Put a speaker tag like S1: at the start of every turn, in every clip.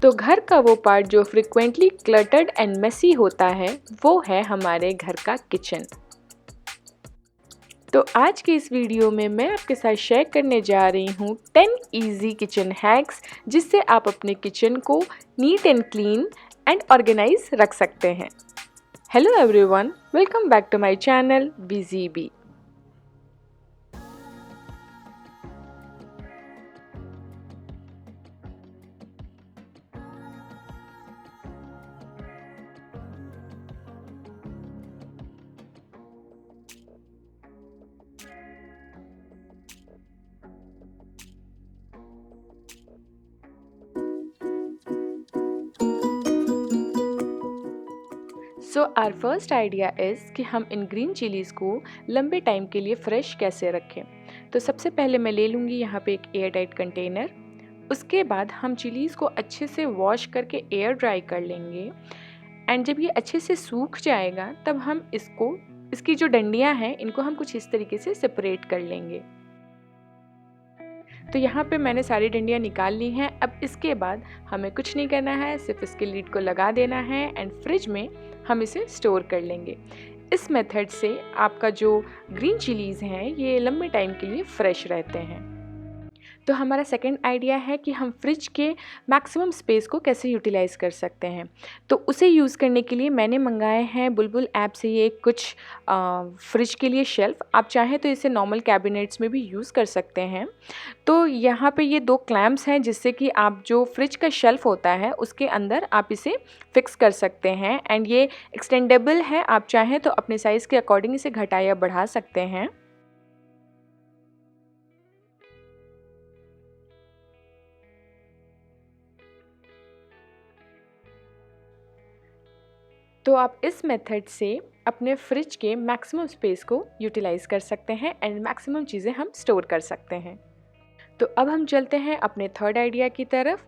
S1: तो घर का वो पार्ट जो फ्रिक्वेंटली क्लटर्ड एंड मेसी होता है वो है हमारे घर का किचन। तो आज के इस वीडियो में मैं आपके साथ शेयर करने जा रही हूँ 10 इजी किचन हैक्स जिससे आप अपने किचन को neat and clean and organise रख सकते हैं। Hello everyone, welcome back to my channel BGB. So our first idea is कि हम इन ग्रीन चिलीज़ को लंबे टाइम के लिए फ्रेश कैसे रखें। तो सबसे पहले मैं ले लूँगी यहाँ पे एक एयर टाइट कंटेनर। उसके बाद हम चिलीज़ को अच्छे से वॉश करके एयर ड्राई कर लेंगे एंड जब ये अच्छे से सूख जाएगा तब हम इसकी जो डंडियाँ हैं इनको हम कुछ इस तरीके से सेपरेट कर लेंगे। तो यहाँ पे मैंने सारी डंडियाँ निकाल ली हैं। अब इसके बाद हमें कुछ नहीं करना है, सिर्फ इसके लीड को लगा देना है एंड फ्रिज में हम इसे स्टोर कर लेंगे। इस मेथड से आपका जो ग्रीन चिलीज़ हैं ये लंबे टाइम के लिए फ्रेश रहते हैं। तो हमारा सेकंड आइडिया है कि हम फ्रिज के मैक्सिमम स्पेस को कैसे यूटिलाइज़ कर सकते हैं। तो उसे यूज़ करने के लिए मैंने मंगाए हैं बुलबुल ऐप से ये कुछ फ्रिज के लिए शेल्फ़। आप चाहें तो इसे नॉर्मल कैबिनेट्स में भी यूज़ कर सकते हैं। तो यहाँ पे ये 2 क्लैंप्स हैं जिससे कि आप जो फ्रिज का शेल्फ़ होता है उसके अंदर आप इसे फ़िक्स कर सकते हैं एंड ये एक्सटेंडेबल है। आप चाहें तो अपने साइज़ के अकॉर्डिंग इसे घटा या बढ़ा सकते हैं। तो आप इस मेथड से अपने फ्रिज के मैक्सिमम स्पेस को यूटिलाइज़ कर सकते हैं एंड मैक्सिमम चीज़ें हम स्टोर कर सकते हैं। तो अब हम चलते हैं अपने थर्ड आइडिया की तरफ।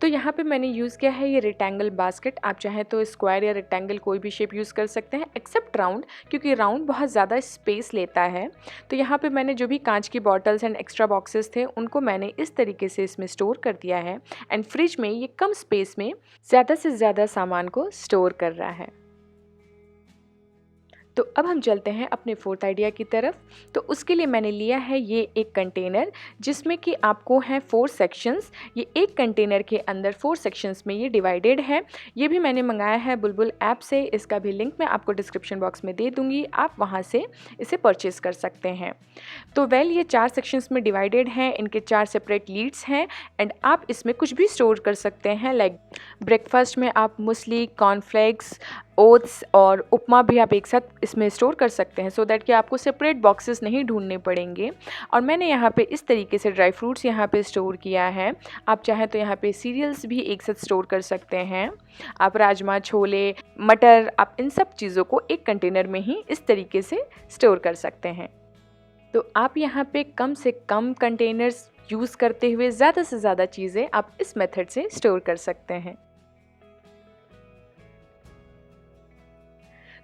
S1: तो यहाँ पे मैंने यूज़ किया है ये रेक्टेंगल बास्केट। आप चाहें तो स्क्वायर या रेक्टेंगल कोई भी शेप यूज़ कर सकते हैं एक्सेप्ट राउंड, क्योंकि राउंड बहुत ज़्यादा स्पेस लेता है। तो यहाँ पे मैंने जो भी कांच की बॉटल्स एंड एक्स्ट्रा बॉक्सेस थे उनको मैंने इस तरीके से इसमें स्टोर कर दिया है एंड फ्रिज में ये कम स्पेस में ज़्यादा से ज़्यादा सामान को स्टोर कर रहा है। तो अब हम चलते हैं अपने फोर्थ आइडिया की तरफ। तो उसके लिए मैंने लिया है ये एक कंटेनर जिसमें कि आपको हैं 4 सेक्शंस। ये एक कंटेनर के अंदर 4 सेक्शंस में ये डिवाइडेड है। ये भी मैंने मंगाया है बुलबुल ऐप से। इसका भी लिंक मैं आपको डिस्क्रिप्शन बॉक्स में दे दूँगी, आप वहाँ से इसे परचेज़ कर सकते हैं। तो ये 4 सेक्शंस में डिवाइडेड हैं, इनके 4 सेपरेट लीड्स हैं एंड आप इसमें कुछ भी स्टोर कर सकते हैं। लाइक ब्रेकफास्ट में आप मूसली, कॉर्नफ्लेक्स, ओट्स और उपमा भी आप एक साथ इसमें स्टोर कर सकते हैं सो दैट कि आपको सेपरेट बॉक्सेस नहीं ढूंढने पड़ेंगे। और मैंने यहाँ पे इस तरीके से ड्राई फ्रूट्स यहाँ पे स्टोर किया है। आप चाहें तो यहाँ पे सीरियल्स भी एक साथ स्टोर कर सकते हैं। आप राजमा, छोले, मटर, आप इन सब चीज़ों को एक कंटेनर में ही इस तरीके से स्टोर कर सकते हैं। तो आप यहाँ पे कम से कम कंटेनर्स यूज़ करते हुए ज़्यादा से ज़्यादा चीज़ें आप इस मेथड से स्टोर कर सकते हैं।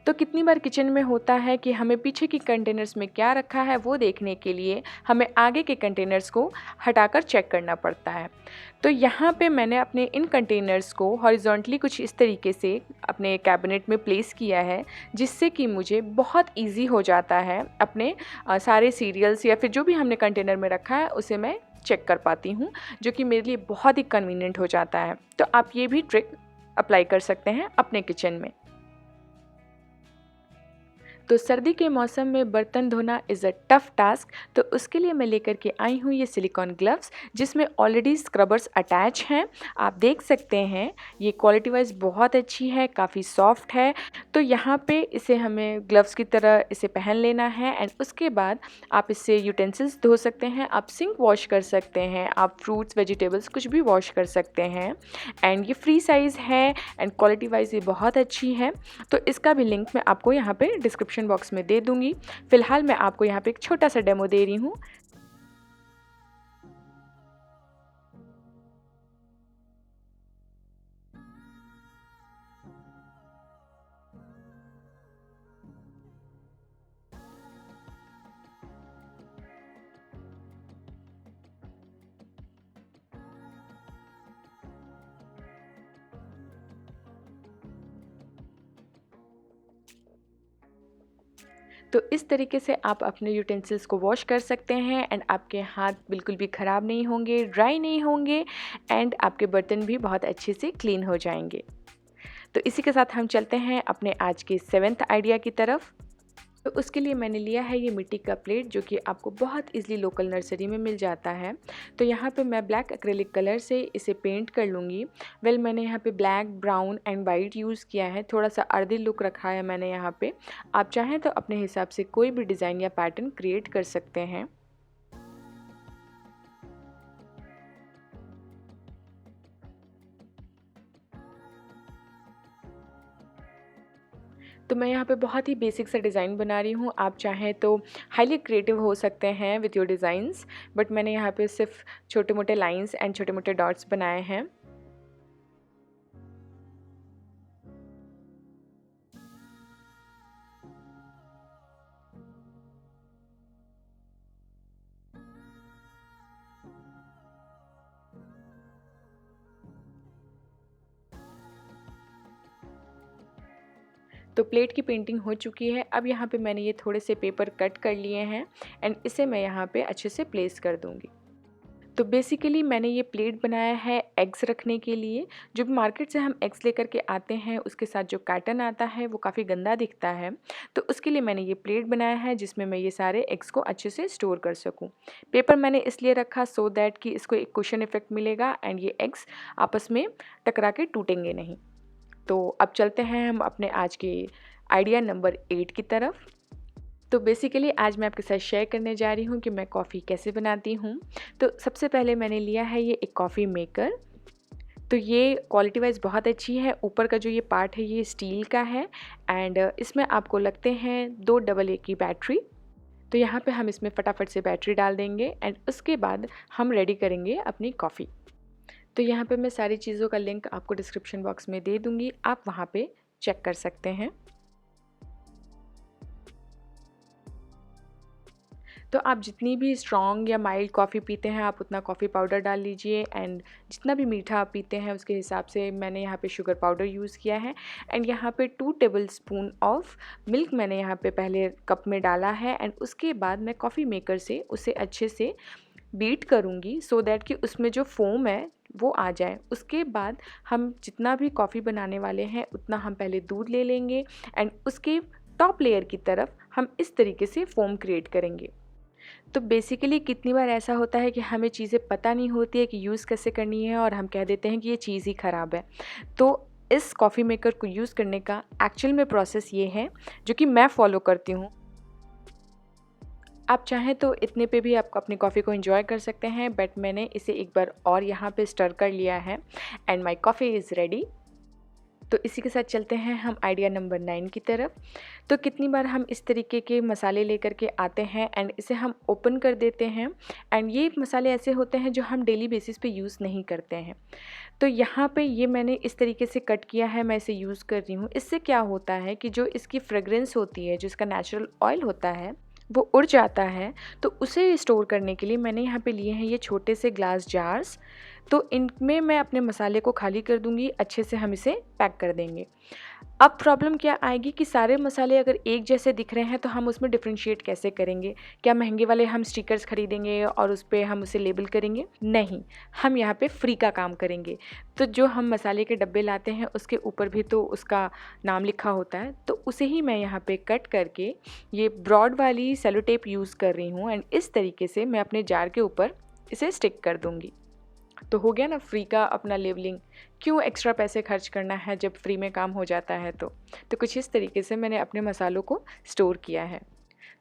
S1: तो कितनी बार किचन में होता है कि हमें पीछे की कंटेनर्स में क्या रखा है वो देखने के लिए हमें आगे के कंटेनर्स को हटाकर चेक करना पड़ता है। तो यहाँ पे मैंने अपने इन कंटेनर्स को हॉरिजॉन्टली कुछ इस तरीके से अपने कैबिनेट में प्लेस किया है जिससे कि मुझे बहुत इजी हो जाता है अपने सारे सीरियल्स या फिर जो भी हमने कंटेनर में रखा है उसे मैं चेक कर पाती हूँ, जो कि मेरे लिए बहुत ही कन्वीनियंट हो जाता है। तो आप ये भी ट्रिक अप्लाई कर सकते हैं अपने किचन में। तो सर्दी के मौसम में बर्तन धोना इज़ अ टफ़ टास्क। तो उसके लिए मैं लेकर के आई हूँ ये सिलिकॉन ग्लव्स जिसमें ऑलरेडी स्क्रबर्स अटैच हैं। आप देख सकते हैं ये क्वालिटी वाइज बहुत अच्छी है, काफ़ी सॉफ्ट है। तो यहाँ पे इसे हमें ग्लव्स की तरह इसे पहन लेना है एंड उसके बाद आप इससे यूटेंसिल्स धो सकते हैं, आप सिंक वॉश कर सकते हैं, आप फ्रूट्स, वेजिटेबल्स कुछ भी वॉश कर सकते हैं। एंड ये फ्री साइज़ है एंड क्वालिटी वाइज ये बहुत अच्छी है। तो इसका भी लिंक मैं आपको यहाँ पे डिस्क्रिप्शन बॉक्स में दे दूँगी। फ़िलहाल मैं आपको यहाँ पे एक छोटा-सा डेमो दे रही हूँ। तो इस तरीके से आप अपने यूटेंसिल्स को वॉश कर सकते हैं एंड आपके हाथ बिल्कुल भी ख़राब नहीं होंगे, ड्राई नहीं होंगे एंड आपके बर्तन भी बहुत अच्छे से क्लीन हो जाएंगे। तो इसी के साथ हम चलते हैं अपने आज के 7th आइडिया की तरफ। तो उसके लिए मैंने लिया है ये मिट्टी का प्लेट, जो कि आपको बहुत ईज़िली लोकल नर्सरी में मिल जाता है। तो यहाँ पे मैं ब्लैक एक्रेलिक कलर से इसे पेंट कर लूँगी। मैंने यहाँ पे black, brown and white use किया है, थोड़ा सा अर्दी लुक रखा है मैंने यहाँ पे। आप चाहें तो अपने हिसाब से कोई भी डिज़ाइन या पैटर्न क्रिएट कर सकते हैं। तो मैं यहाँ पे बहुत ही बेसिक सा डिज़ाइन बना रही हूँ। आप चाहें तो हाईली क्रिएटिव हो सकते हैं विथ योर डिज़ाइंस, बट मैंने यहाँ पे सिर्फ छोटे मोटे लाइंस एंड छोटे मोटे डॉट्स बनाए हैं। तो प्लेट की पेंटिंग हो चुकी है। अब यहाँ पे मैंने ये थोड़े से पेपर कट कर लिए हैं एंड इसे मैं यहाँ पे अच्छे से प्लेस कर दूँगी। तो बेसिकली मैंने ये प्लेट बनाया है एग्स रखने के लिए। जो भी मार्केट से हम एग्स लेकर के आते हैं उसके साथ जो कार्टन आता है वो काफ़ी गंदा दिखता है, तो उसके लिए मैंने ये प्लेट बनाया है जिसमें मैं ये सारे एग्स को अच्छे से स्टोर कर सकूं। पेपर मैंने इसलिए रखा सो दैट कि इसको एक कुशन इफेक्ट मिलेगा एंड ये एग्स आपस में टकरा के टूटेंगे नहीं। तो अब चलते हैं हम अपने आज के आइडिया नंबर 8 की तरफ। तो बेसिकली आज मैं आपके साथ शेयर करने जा रही हूँ कि मैं कॉफ़ी कैसे बनाती हूँ। तो सबसे पहले मैंने लिया है ये एक कॉफ़ी मेकर। तो ये क्वालिटी वाइज बहुत अच्छी है। ऊपर का जो ये पार्ट है ये स्टील का है एंड इसमें आपको लगते हैं 2 AA की बैटरी। तो यहाँ पे हम इसमें फटाफट से बैटरी डाल देंगे एंड उसके बाद हम रेडी करेंगे अपनी कॉफ़ी। तो यहाँ पे मैं सारी चीज़ों का लिंक आपको डिस्क्रिप्शन बॉक्स में दे दूँगी, आप वहाँ पे चेक कर सकते हैं। तो आप जितनी भी स्ट्रॉन्ग या माइल्ड कॉफ़ी पीते हैं आप उतना कॉफ़ी पाउडर डाल लीजिए एंड जितना भी मीठा आप पीते हैं उसके हिसाब से मैंने यहाँ पे शुगर पाउडर यूज़ किया है एंड यहाँ पे 2 टेबलस्पून ऑफ मिल्क मैंने यहाँ पे पहले कप में डाला है एंड उसके बाद मैं कॉफ़ी मेकर से उसे अच्छे से बीट करूँगी सो दैट कि उसमें जो फ़ोम है वो आ जाए। उसके बाद हम जितना भी कॉफ़ी बनाने वाले हैं उतना हम पहले दूध ले लेंगे एंड उसके टॉप लेयर की तरफ हम इस तरीके से फ़ोम क्रिएट करेंगे। तो बेसिकली कितनी बार ऐसा होता है कि हमें चीज़ें पता नहीं होती है कि यूज़ कैसे करनी है और हम कह देते हैं कि ये चीज़ ही ख़राब है। तो इस कॉफ़ी मेकर को यूज़ करने का एक्चुअल में प्रोसेस ये है जो कि मैं फ़ॉलो करती हूँ। आप चाहें तो इतने पे भी आप अपनी कॉफ़ी को एंजॉय कर सकते हैं, बट मैंने इसे एक बार और यहाँ पे स्टर कर लिया है and my coffee is ready. तो इसी के साथ चलते हैं हम आइडिया नंबर 9 की तरफ। तो कितनी बार हम इस तरीके के मसाले लेकर के आते हैं एंड इसे हम ओपन कर देते हैं एंड ये मसाले ऐसे होते हैं जो हम डेली बेसिस पे यूज़ नहीं करते हैं। तो यहाँ पे ये मैंने इस तरीके से कट किया है, मैं इसे यूज़ कर रही हूँ। इससे क्या होता है कि जो इसकी फ्रेग्रेंस होती है, जो इसका नेचुरल ऑयल होता है वो उड़ जाता है। तो उसे स्टोर करने के लिए मैंने यहाँ पे लिए हैं ये छोटे से ग्लास जार्स। तो इनमें मैं अपने मसाले को खाली कर दूँगी, अच्छे से हम इसे पैक कर देंगे। अब प्रॉब्लम क्या आएगी कि सारे मसाले अगर एक जैसे दिख रहे हैं तो हम उसमें डिफरेंशिएट कैसे करेंगे? क्या महंगे वाले हम स्टिकर्स खरीदेंगे और उस पे हम उसे लेबल करेंगे? नहीं, हम यहाँ पे फ्री का काम करेंगे। तो जो हम मसाले के डब्बे लाते हैं उसके ऊपर भी तो उसका नाम लिखा होता है, तो उसे ही मैं यहाँ पे कट करके ये ब्रॉड वाली सेलो टेप यूज़ कर रही हूँ एंड इस तरीके से मैं अपने जार के ऊपर इसे स्टिक कर दूँगी। तो हो गया ना फ्री का अपना लेबलिंग। क्यों एक्स्ट्रा पैसे खर्च करना है जब फ्री में काम हो जाता है। तो कुछ इस तरीके से मैंने अपने मसालों को स्टोर किया है।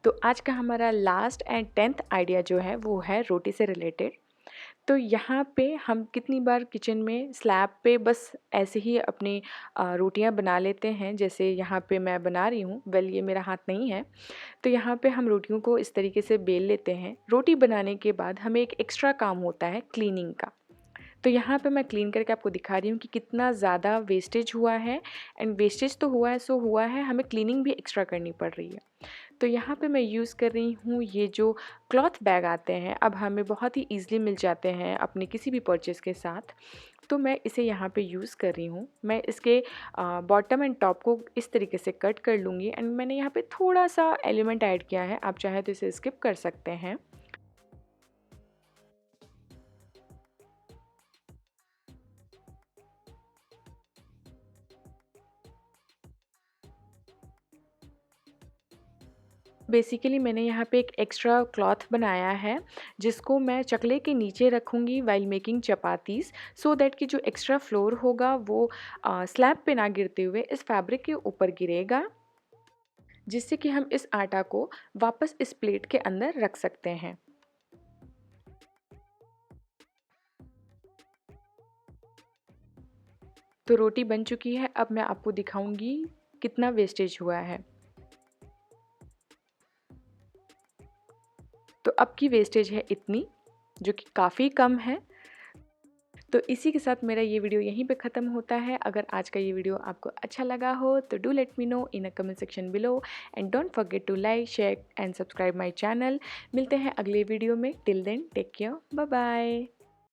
S1: तो आज का हमारा लास्ट एंड 10th आइडिया जो है वो है रोटी से रिलेटेड। तो यहाँ पे हम कितनी बार किचन में स्लैब पे बस ऐसे ही अपनी रोटियाँ बना लेते हैं, जैसे यहाँ पे मैं बना रही हूँ। ये मेरा हाथ नहीं है। तो यहाँ पे हम रोटियों को इस तरीके से बेल लेते हैं। रोटी बनाने के बाद हमें एक एक्स्ट्रा काम होता है क्लीनिंग का। तो यहाँ पे मैं क्लीन करके आपको दिखा रही हूँ कि कितना ज़्यादा वेस्टेज हुआ है एंड वेस्टेज तो हुआ है सो हुआ है, हमें क्लीनिंग भी एक्स्ट्रा करनी पड़ रही है। तो यहाँ पे मैं यूज़ कर रही हूँ ये जो क्लॉथ बैग आते हैं, अब हमें बहुत ही ईज़िली मिल जाते हैं अपने किसी भी परचेज़ के साथ। तो मैं इसे यहाँ पे यूज़ कर रही हूँ। मैं इसके बॉटम एंड टॉप को इस तरीके से कट कर लूँगी एंड मैंने यहाँ पे थोड़ा सा एलिमेंट ऐड किया है, आप चाहे तो इसे स्किप कर सकते हैं। बेसिकली मैंने यहाँ पे एक एक्स्ट्रा क्लॉथ बनाया है जिसको मैं चकले के नीचे रखूँगी while making chapatis, so that कि जो एक्स्ट्रा फ्लोर होगा वो स्लैब पे ना गिरते हुए इस फैब्रिक के ऊपर गिरेगा, जिससे कि हम इस आटा को वापस इस प्लेट के अंदर रख सकते हैं। तो रोटी बन चुकी है, अब मैं आपको दिखाऊंगी कितना वेस्टेज हुआ है। तो अब की वेस्टेज है इतनी, जो कि काफ़ी कम है। तो इसी के साथ मेरा ये वीडियो यहीं पे ख़त्म होता है। अगर आज का ये वीडियो आपको अच्छा लगा हो तो do let me know in a comment section below and don't forget to like, share and subscribe my channel. मिलते हैं अगले वीडियो में। Till then take care, bye bye.